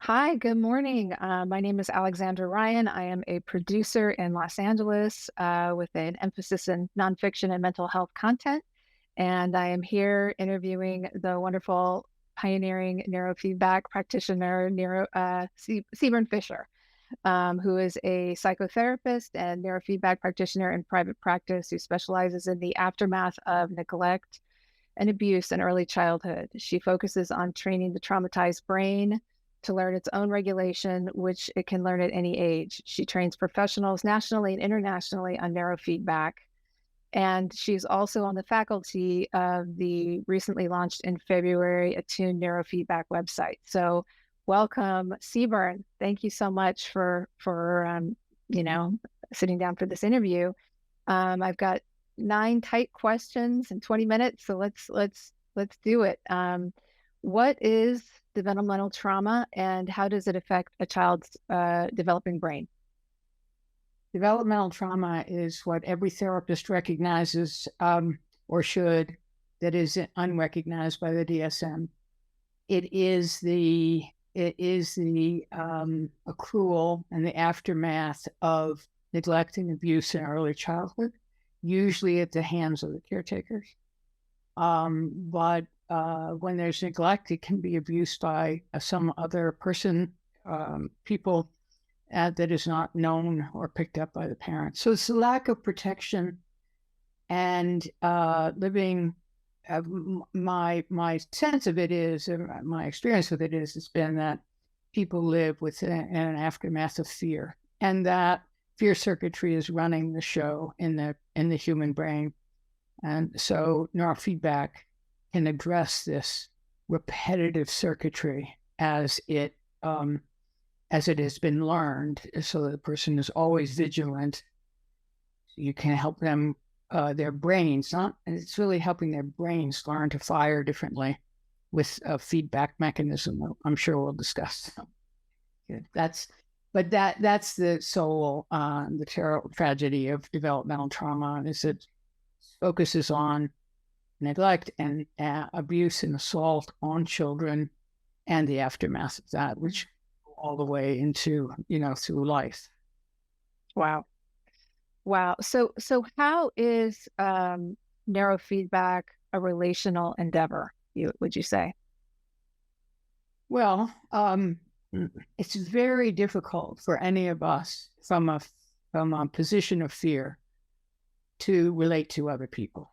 Hi, good morning. My name is Alexandra Ryan. I am a producer in Los Angeles with an emphasis in nonfiction and mental health content. And I am here interviewing the wonderful pioneering neurofeedback practitioner, Sebern Fisher, who is a psychotherapist and neurofeedback practitioner in private practice who specializes in the aftermath of neglect and abuse in early childhood. She focuses on training the traumatized brain to learn its own regulation, which it can learn at any age. She trains professionals nationally and internationally on neurofeedback. And she's also on the faculty of the recently launched in February Attune Neurofeedback website. So, welcome, Sebern. Thank you so much for you know sitting down for this interview. I've got 9 tight questions in 20 minutes, so let's do it. What is developmental trauma, and how does it affect a child's developing brain? Developmental trauma is what every therapist recognizes, or should, that is unrecognized by the DSM. It is the accrual and the aftermath of neglect and abuse in early childhood, usually at the hands of the caretakers. But when there's neglect, it can be abused by some other person, people that is not known or picked up by the parents. So it's the lack of protection and living. My sense of it is, my experience with it is, it's been that people live with an aftermath of fear, and that fear circuitry is running the show in the human brain. And so neurofeedback can address this repetitive circuitry as it has been learned, so that the person is always vigilant. You can help them, their brains, and it's really helping their brains learn to fire differently with a feedback mechanism that I'm sure we'll discuss. That's the soul, the terrible tragedy of developmental trauma, is it focuses on neglect and abuse and assault on children and the aftermath of that, which all the way into, through life. Wow. Wow. So how is neurofeedback a relational endeavor, would you say? Well, it's very difficult for any of us from a position of fear to relate to other people.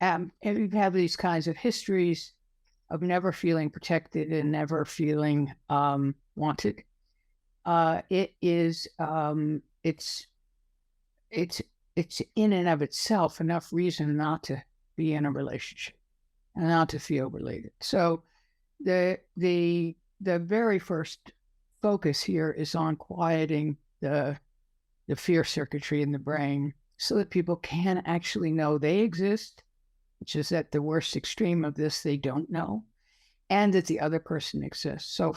And we have these kinds of histories of never feeling protected and never feeling wanted. It's in and of itself enough reason not to be in a relationship and not to feel related. So the very first focus here is on quieting the fear circuitry in the brain, so that people can actually know they exist, which is at the worst extreme of this, they don't know, and that the other person exists. So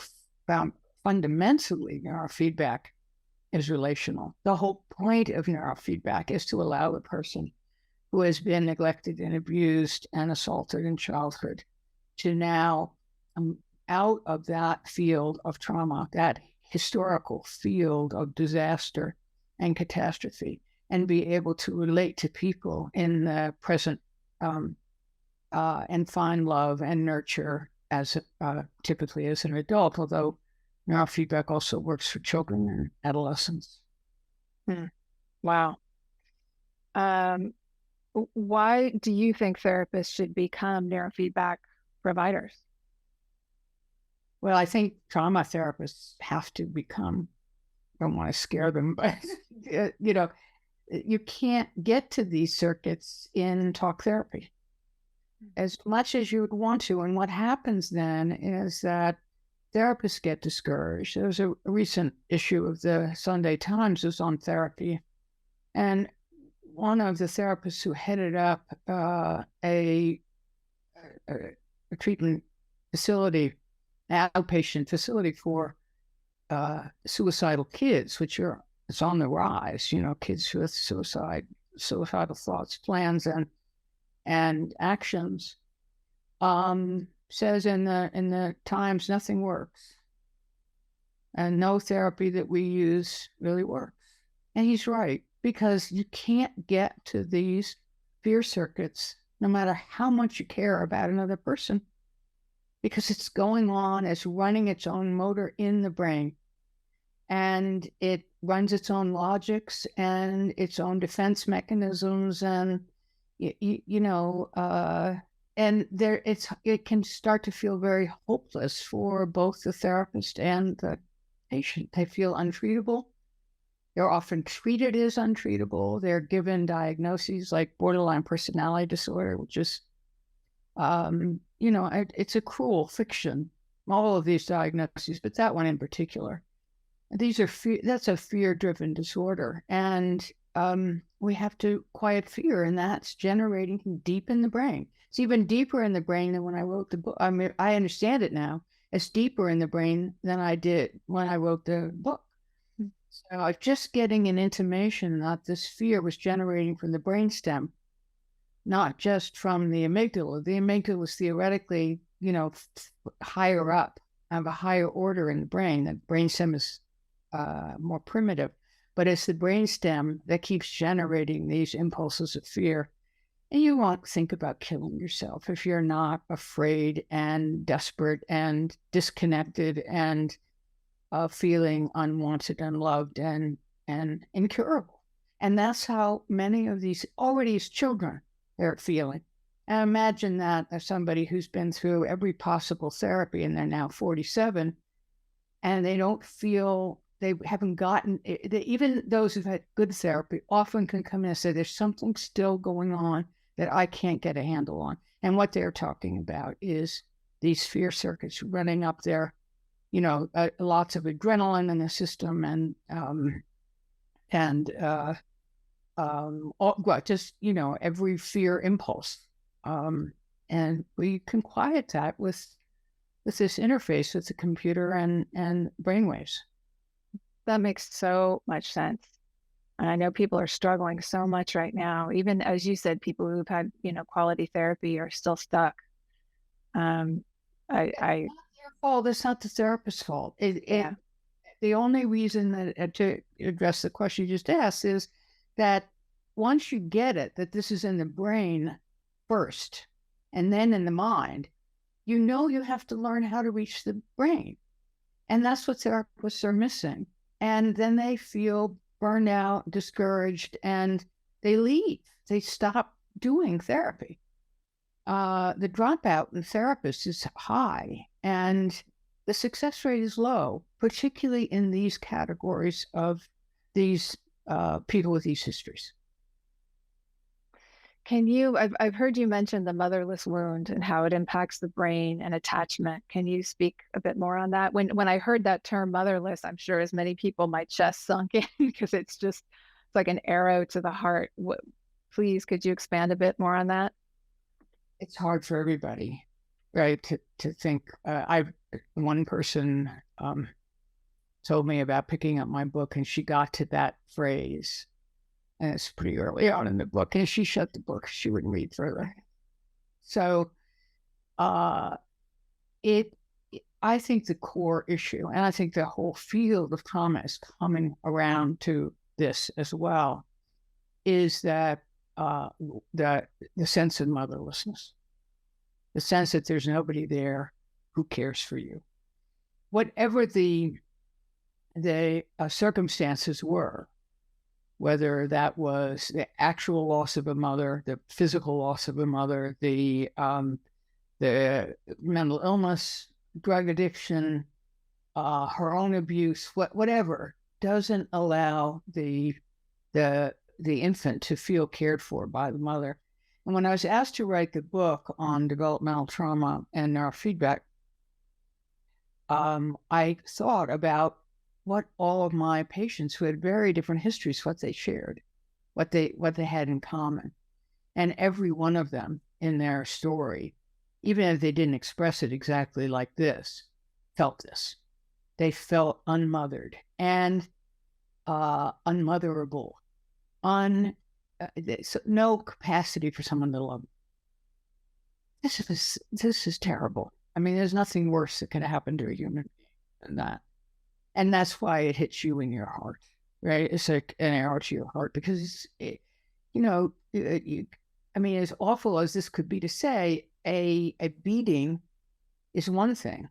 fundamentally, neurofeedback is relational. The whole point of neurofeedback is to allow the person who has been neglected and abused and assaulted in childhood to now, out of that field of trauma, that historical field of disaster and catastrophe, and be able to relate to people in the present, and find love and nurture as typically as an adult, although neurofeedback also works for children and adolescents. Wow. Why do you think therapists should become neurofeedback providers? Well, I think trauma therapists have to become, I don't want to scare them, but, you can't get to these circuits in talk therapy as much as you would want to. And what happens then is that therapists get discouraged. There was a recent issue of the Sunday Times was on therapy, and one of the therapists who headed up a treatment facility, an outpatient facility for suicidal kids, it's on the rise, kids with suicidal thoughts, plans, and actions, says in the Times, nothing works. and no therapy that we use really works. And he's right, because you can't get to these fear circuits no matter how much you care about another person, because it's going on, it's running its own motor in the brain, and it runs its own logics and its own defense mechanisms, and you know, and it can start to feel very hopeless for both the therapist and the patient. They feel untreatable. They're often treated as untreatable. They're given diagnoses like borderline personality disorder, which is, it's a cruel fiction, all of these diagnoses, but that one in particular. That's a fear-driven disorder. And we have to quiet fear, and that's generating deep in the brain. It's even deeper in the brain than when I wrote the book. I mean, I understand it now. It's deeper in the brain than I did when I wrote the book. So I was just getting an intimation that this fear was generating from the brainstem, not just from the amygdala. The amygdala was theoretically, higher up, of a higher order in the brain. The brainstem is more primitive, but it's the brainstem that keeps generating these impulses of fear. And you won't think about killing yourself if you're not afraid and desperate and disconnected and feeling unwanted, unloved, and incurable. And that's how many of these, already as children, they're feeling. And imagine that as somebody who's been through every possible therapy and they're now 47, and they don't feel, they haven't gotten, even those who've had good therapy often can come in and say, there's something still going on that I can't get a handle on. And what they're talking about is these fear circuits running up there, lots of adrenaline in the system, every fear impulse. And we can quiet that with this interface with the computer and brainwaves. That makes so much sense. And I know people are struggling so much right now. Even as you said, people who've had, quality therapy are still stuck. Um, I Their fault. It's not the therapist's fault. Yeah. The only reason that to address the question you just asked is that once you get it, that this is in the brain first and then in the mind, you have to learn how to reach the brain. And that's what therapists are missing. And then they feel burned out, discouraged, and they leave. They stop doing therapy. The dropout in therapists is high, and the success rate is low, particularly in these categories of these people with these histories. I've heard you mention the motherless wound and how it impacts the brain and attachment. Can you speak a bit more on that? When I heard that term motherless, I'm sure as many people, my chest sunk in because it's like an arrow to the heart. Please, could you expand a bit more on that? It's hard for everybody, right? To think. One person told me about picking up my book, and she got to that phrase, and it's pretty early on in the book, and she shut the book. She wouldn't read further. So, I think the core issue, and I think the whole field of trauma is coming around to this as well, is that the sense of motherlessness, the sense that there's nobody there who cares for you. Whatever the circumstances were, whether that was the actual loss of a mother, the physical loss of a mother, the mental illness, drug addiction, her own abuse, whatever, doesn't allow the infant to feel cared for by the mother. And when I was asked to write the book on developmental trauma and neurofeedback, I thought about what all of my patients who had very different histories, what they shared, what they had in common. And every one of them in their story, even if they didn't express it exactly like this, felt this. They felt unmothered and unmotherable, no capacity for someone to love. This is terrible. I mean, there's nothing worse that could happen to a human being than that. And that's why it hits you in your heart, right? It's like an arrow to your heart because, I mean, as awful as this could be to say, a beating is one thing,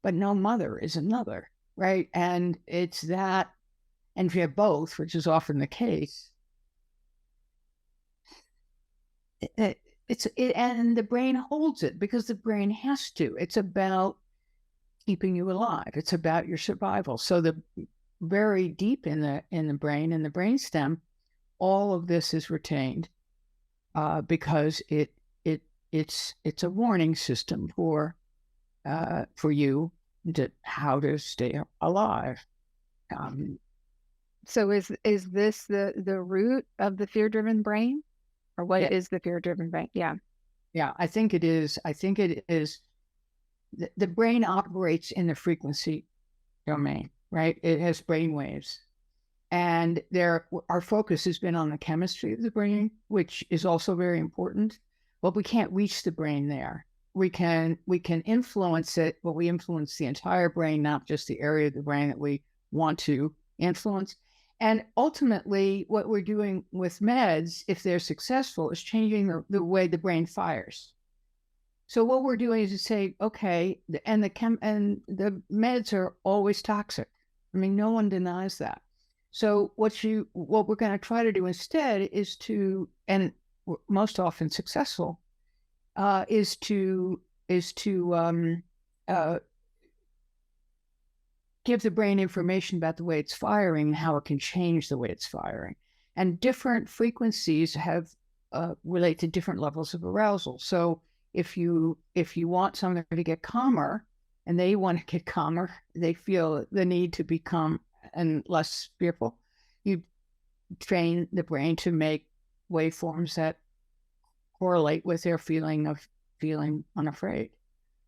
but no mother is another, right? And it's that, and if you have both, which is often the case, and the brain holds it because the brain has to. It's about keeping you alive. It's about your survival. So the very deep in the brain, in the brainstem, all of this is retained because it's a warning system for you to how to stay alive. So is this the root of the fear-driven brain, or what Yeah, is the fear-driven brain? Yeah. yeah, I think it is. I think it is. The brain operates in the frequency domain, right? It has brain waves. And our focus has been on the chemistry of the brain, which is also very important. But we can't reach the brain there. We can influence it, but we influence the entire brain, not just the area of the brain that we want to influence. And ultimately, what we're doing with meds, if they're successful, is changing the way the brain fires. So what we're doing is to say, okay, and the meds are always toxic. I mean, no one denies that. So what we're going to try to do instead is to, and most often successful, is to uh, give the brain information about the way it's firing and how it can change the way it's firing. And different frequencies have relate to different levels of arousal. So if you want somebody to get calmer and they want to get calmer, they feel the need to become and less fearful, you train the brain to make waveforms that correlate with their feeling of feeling unafraid.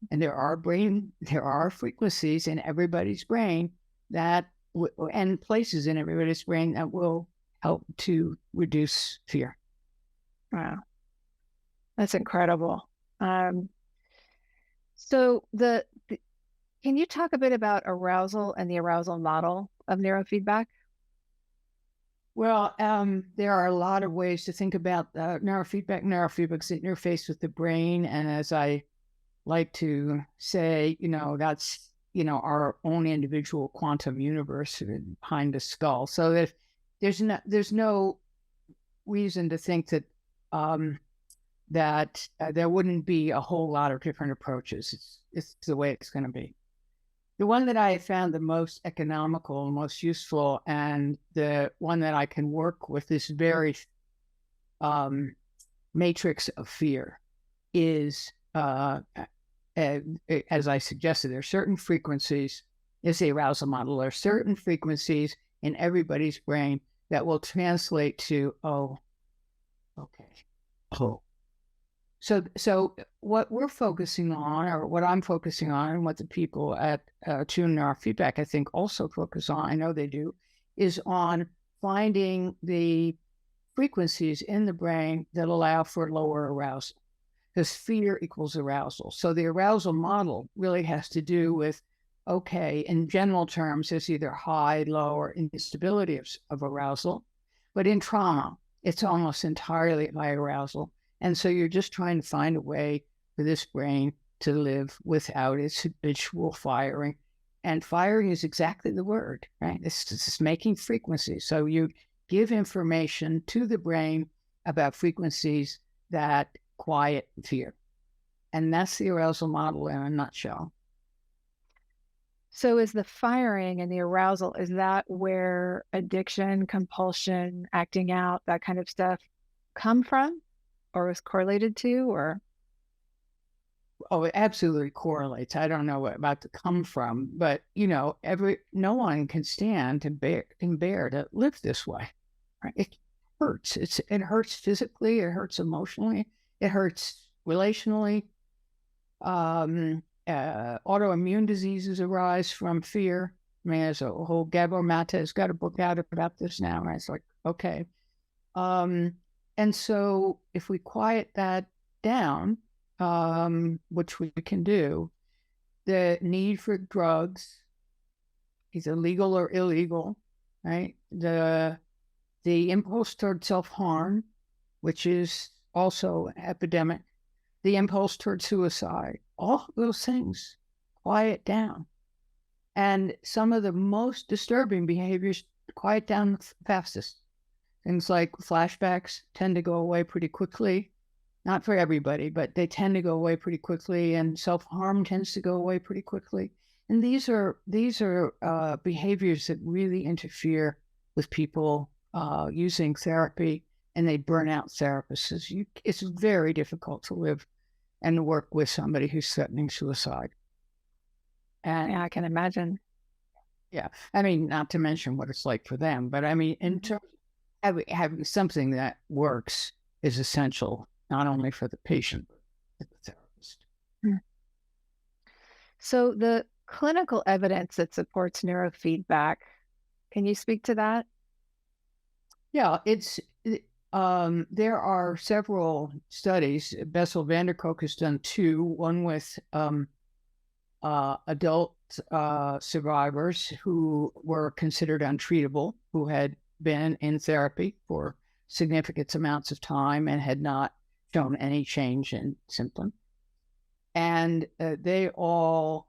And there are frequencies in everybody's brain and places in everybody's brain that will help to reduce fear. Wow, that's incredible. So can you talk a bit about arousal and the arousal model of neurofeedback? Well, there are a lot of ways to think about neurofeedback. Neurofeedback's an interface with the brain, and as I like to say, that's our own individual quantum universe behind the skull. So that there's no reason to think that there wouldn't be a whole lot of different approaches. It's the way it's going to be. The one that I found the most economical, most useful, and the one that I can work with this very matrix of fear is, as I suggested, there are certain frequencies, is the arousal model, there are certain frequencies in everybody's brain that will translate to, oh, okay. Oh. So what we're focusing on, or what I'm focusing on, and what the people at Tune Neurofeedback, I think, also focus on, I know they do, is on finding the frequencies in the brain that allow for lower arousal, because fear equals arousal. So the arousal model really has to do with, okay, in general terms, there's either high, low, or instability of arousal, but in trauma, it's almost entirely high arousal. And so you're just trying to find a way for this brain to live without its habitual firing. And firing is exactly the word, right? It's making frequencies. So you give information to the brain about frequencies that quiet fear. And that's the arousal model in a nutshell. So is the firing and the arousal, is that where addiction, compulsion, acting out, that kind of stuff come from or is correlated to, or? Oh, it absolutely correlates. I don't know what about to come from, but no one can stand and bear to live this way. Right? It hurts. It hurts physically, it hurts emotionally, it hurts relationally. Autoimmune diseases arise from fear. I mean, there's a whole Gabor Mate has got a book out about this now. And it's like, okay. And so if we quiet that down, which we can do, the need for drugs either legal or illegal, right? The impulse toward self-harm, which is also an epidemic, the impulse toward suicide, all of those things quiet down. And some of the most disturbing behaviors quiet down the fastest. Things like flashbacks tend to go away pretty quickly. Not for everybody, but they tend to go away pretty quickly, and self-harm tends to go away pretty quickly. And these are behaviors that really interfere with people using therapy, and they burn out therapists. It's very difficult to live and work with somebody who's threatening suicide. And Yeah, I can imagine. yeah, I mean, not to mention what it's like for them, but I mean, in terms of having something that works is essential, not only for the patient, but for the therapist. Mm. So the clinical evidence that supports neurofeedback, can you speak to that? Yeah, there are several studies. Bessel van der Kolk has done two, one with adult survivors who were considered untreatable, who had been in therapy for significant amounts of time and had not shown any change in symptoms. And they all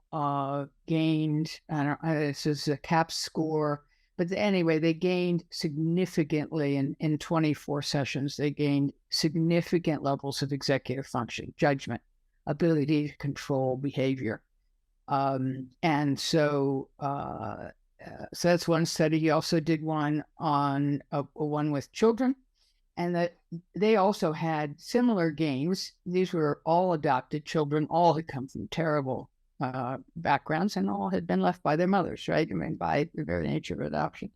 gained, I don't know, this is a CAPS score, but anyway, they gained significantly in 24 sessions. They gained significant levels of executive function, judgment, ability to control behavior. And so that's one study. He also did one on one with children, and that they also had similar gains. These were all adopted children, all had come from terrible backgrounds, and all had been left by their mothers, right? I mean, by the very nature of adoption.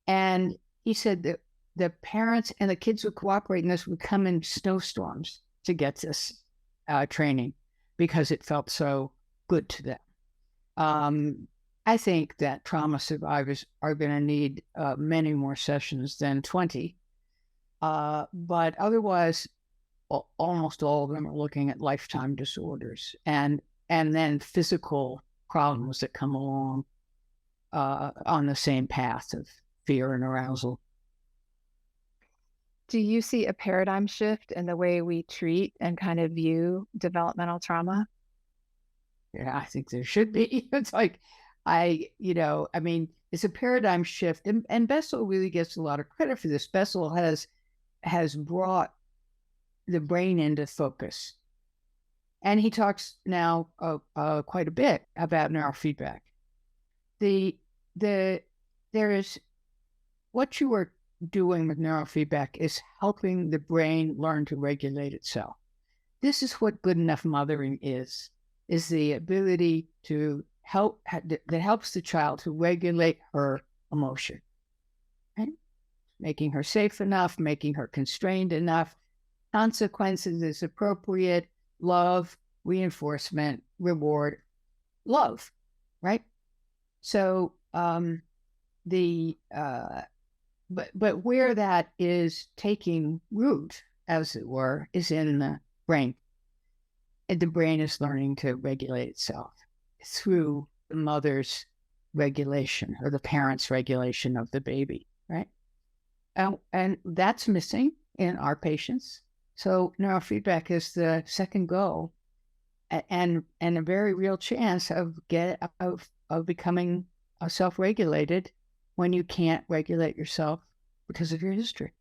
And he said that the parents and the kids would cooperate, and this would come in snowstorms to get this training because it felt so good to them. I think that trauma survivors are going to need many more sessions than 20. But otherwise, almost all of them are looking at lifetime disorders and then physical problems that come along on the same path of fear and arousal. Do you see a paradigm shift in the way we treat and kind of view developmental trauma? Yeah, I think there should be. It's like, I mean, it's a paradigm shift. And Bessel really gets a lot of credit for this. Bessel has brought the brain into focus. And he talks now quite a bit about neurofeedback. There is what you are doing with neurofeedback is helping the brain learn to regulate itself. This is what good enough mothering is the ability to that helps the child to regulate her emotion, right? Making her safe enough, making her constrained enough, consequences is appropriate, love, reinforcement, reward, love, right? So but where that is taking root, as it were, is in the brain. And the brain is learning to regulate itself through the mother's regulation or the parent's regulation of the baby, right? And that's missing in our patients. So neurofeedback is the second goal and a very real chance of becoming self-regulated when you can't regulate yourself because of your history.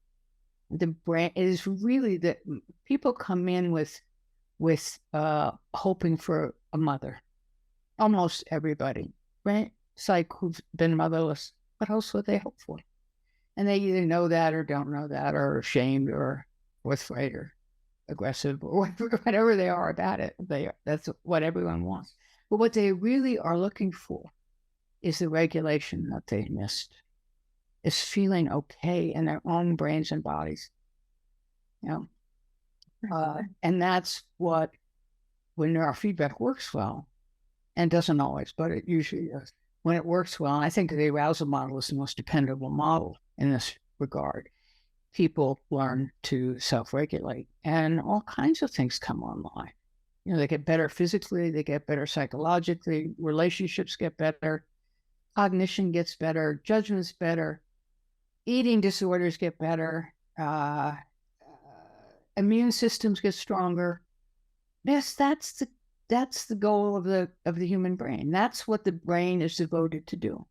The brain is really that people come in with hoping for a mother. Almost everybody, right? It's like who've been motherless. What else would they hope for? And they either know that or don't know that, or are ashamed or forthright or aggressive or whatever they are about it. That's what everyone wants. But what they really are looking for is the regulation that they missed. Is feeling okay in their own brains and bodies. And that's what, when neurofeedback works well, and doesn't always, but it usually does. When it works well, and I think the arousal model is the most dependable model in this regard, people learn to self-regulate and all kinds of things come online. They get better physically, they get better psychologically, relationships get better. cognition gets better, judgment's better, eating disorders get better, immune systems get stronger. Yes, that's the goal of the human brain. That's what the brain is devoted to do.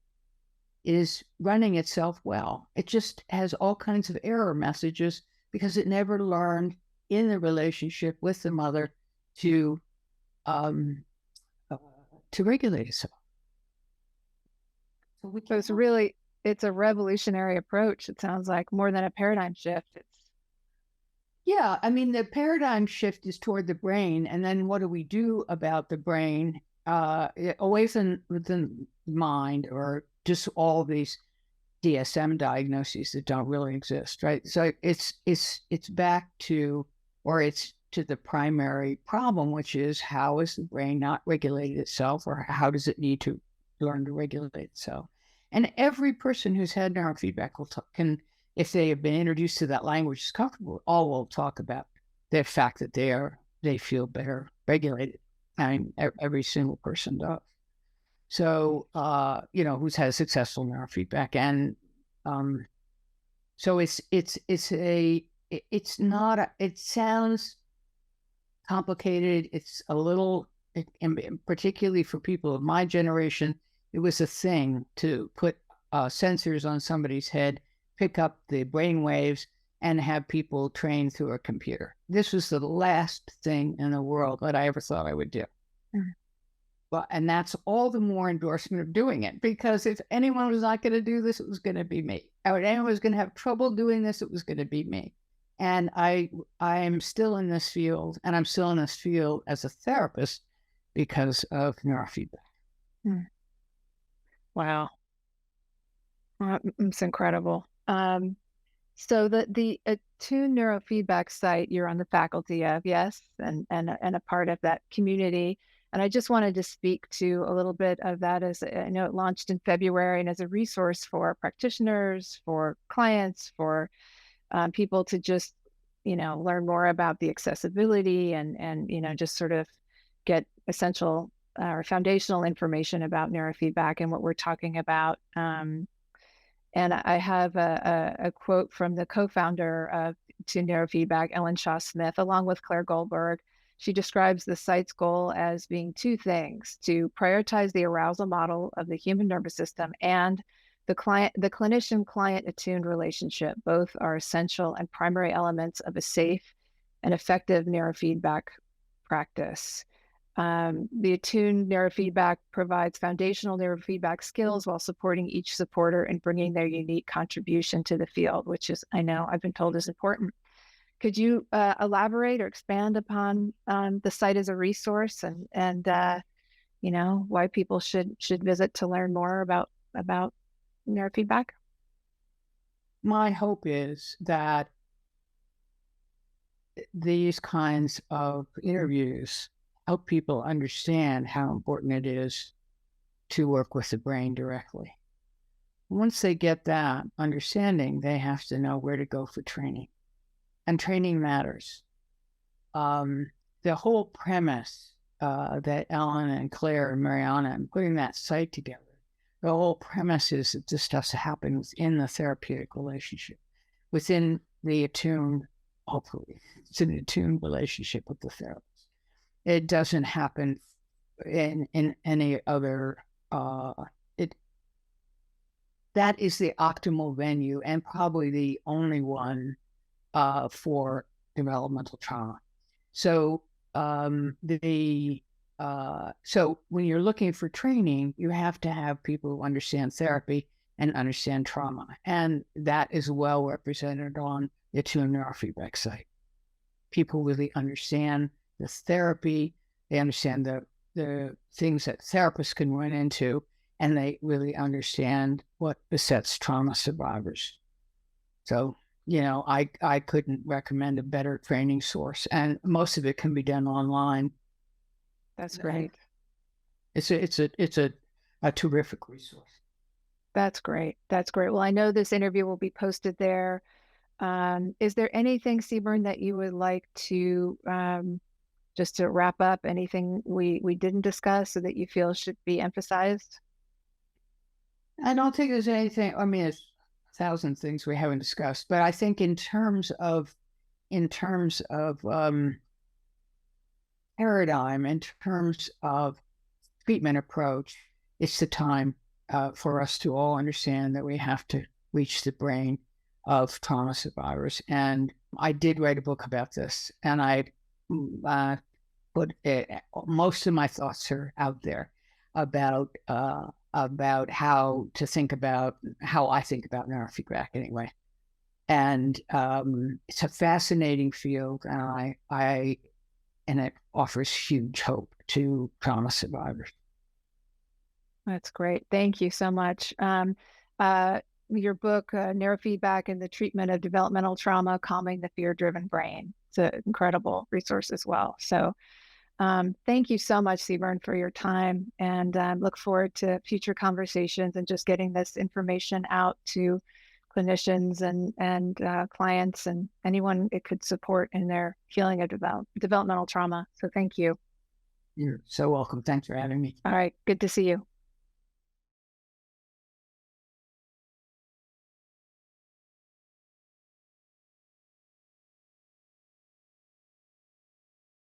It is running itself well. It just has all kinds of error messages because it never learned in the relationship with the mother to um, to regulate itself. So we So can't. it's a revolutionary approach. It sounds like more than a paradigm shift. Yeah, I mean, the paradigm shift is toward the brain, and then what do we do about the brain, away from the mind, or just all these DSM diagnoses that don't really exist, right? So it's back to, or it's to the primary problem, which is how is the brain not regulated itself, or how does it need to learn to regulate itself? And every person who's had neurofeedback can, if they have been introduced to that language, is comfortable, all will talk about the fact that they feel better regulated. I mean, every single person does. So, who's had a successful neurofeedback. And so it's not, it sounds complicated. It's a little, and particularly for people of my generation, it was a thing to put sensors on somebody's head, pick up the brain waves, and have people trained through a computer. This was the last thing in the world that I ever thought I would do. Mm-hmm. Well, and that's all the more endorsement of doing it, because if anyone was not going to do this, it was going to be me. Or anyone was going to have trouble doing this, it was going to be me. And I am still in this field, and I'm still in this field as a therapist because of neurofeedback. Hmm. Wow. It's incredible. So the Attune Neurofeedback site, you're on the faculty of, yes, and a part of that community. And I just wanted to speak to a little bit of that, as I know it launched in February, and as a resource for practitioners, for clients, for people to just, learn more about the accessibility and just sort of get essential or foundational information about neurofeedback and what we're talking about. And I have a quote from the co-founder of To Neurofeedback, Ellen Shaw Smith, along with Claire Goldberg. She describes the site's goal as being two things: to prioritize the arousal model of the human nervous system and the clinician-client attuned relationship. Both are essential and primary elements of a safe and effective neurofeedback practice. The Attune Neurofeedback provides foundational neurofeedback skills while supporting each supporter and bringing their unique contribution to the field, which is, I know, I've been told is important. Could you elaborate or expand upon the site as a resource and why people should visit to learn more about neurofeedback? My hope is that these kinds of interviews help people understand how important it is to work with the brain directly. Once they get that understanding, they have to know where to go for training. And training matters. The whole premise that Ellen and Claire and Mariana and putting that site together, the whole premise is that this stuff happens within the therapeutic relationship, within the attuned, hopefully, it's an attuned relationship with the therapist. It doesn't happen in any other, that is the optimal venue and probably the only one for developmental trauma. So so when you're looking for training, you have to have people who understand therapy and understand trauma. And that is well represented on the Attune Neurofeedback site. People really understand the therapy, they understand the things that therapists can run into, and they really understand what besets trauma survivors. So, I couldn't recommend a better training source, and most of it can be done online. That's great. It's a terrific resource. That's great. That's great. Well, I know this interview will be posted there. Is there anything, Sebern, that you would like to just to wrap up, anything we didn't discuss so that you feel should be emphasized? I don't think there's anything. I mean, there's a thousand things we haven't discussed, but I think in terms of paradigm, in terms of treatment approach, it's the time for us to all understand that we have to reach the brain of trauma survivors. And I did write a book about this, and I uh, put it, most of my thoughts are out there about how to think about how I think about neurofeedback anyway. And it's a fascinating field, and it offers huge hope to trauma survivors. That's great. Thank you so much. Your book, Neurofeedback and the Treatment of Developmental Trauma, Calming the Fear-Driven Brain. It's an incredible resource as well. So thank you so much, Sebern, for your time, and look forward to future conversations and just getting this information out to clinicians and clients and anyone it could support in their healing of developmental trauma. So thank you. You're so welcome. Thanks for having me. All right. Good to see you.